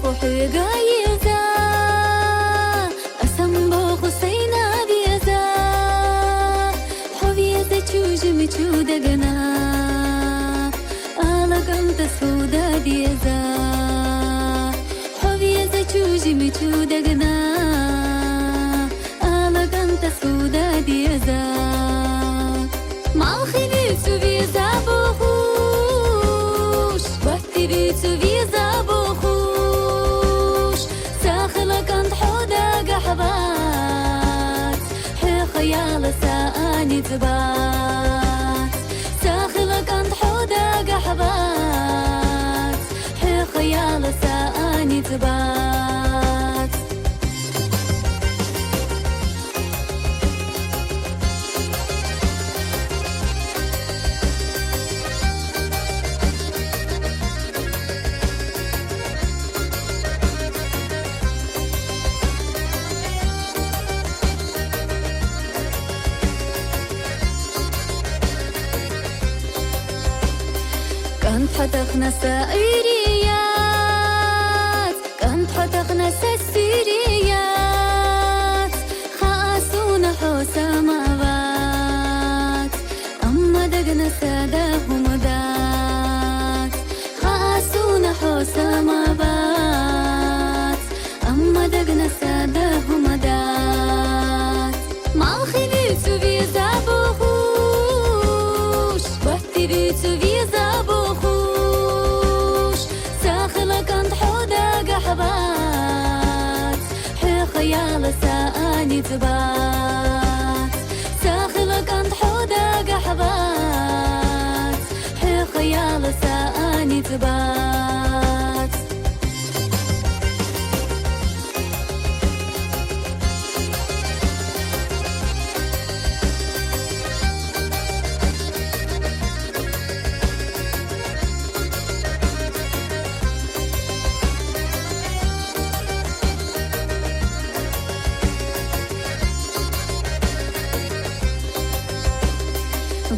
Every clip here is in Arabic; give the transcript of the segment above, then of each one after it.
حقا يزا أسمبو خسينا بيزا حبيزة تشوج متشودقنا ألقمت سودا ديزا حبيزة تشوج متشودقنا ألقمت سودا ديزا ما خليت بيزا بوخوش وقتريت بيزا بوخوش ساخلك انت حودك حبات حي خيال سااني تبات ساخلك انت حودك حبات حي خيال سااني تبات كنت حتخنا سائريات كنت حتخنا سسيريات خاصونا حوسا مابات أما دقنا ساداهم دات خاصونا حوسا مابات أما دقنا ساداهم دات ما خليت بيزا بوخوش واحتريت بيزا بوخوش ساخلك انت حودك حبات حي خيال سااني تبات ساخلك انت حودك حبات حي خيال سااني تبات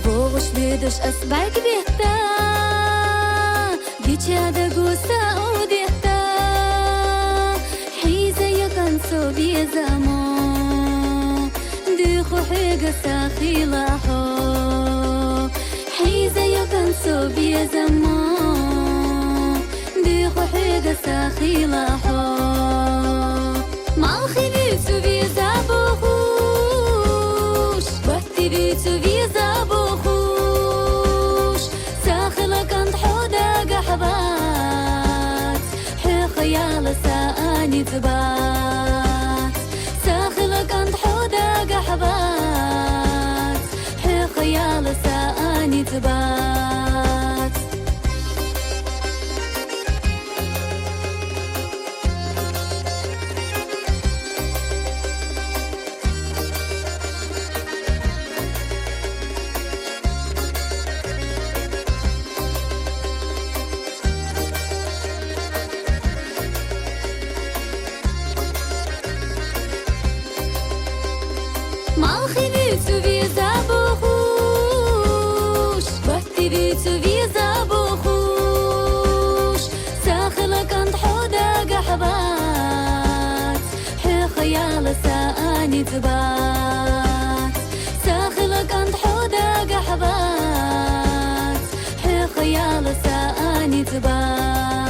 بوغش بيدش أسبعك بيهتا بيشادا قوسا أوديهتا حيزا يكنسو بيزامو ديخو حيقا ساخي لاحو حيزا يكنسو بيزامو ديخو حيقا ساخي لاحو ما خليت بيزا بوخوش واحتريت بيزا بوخوش ساخلك انت حودك حبات حي خيال سااني تبات ساخلك انت حودك حبات حي خيال سااني تبات ما خليت بيزا بوخوش واحتريت بيزا بوخوش ساخلك انت حودك حبات حي خيال سااني تبات ساخلك انت حودك حبات حي خيال سااني تبات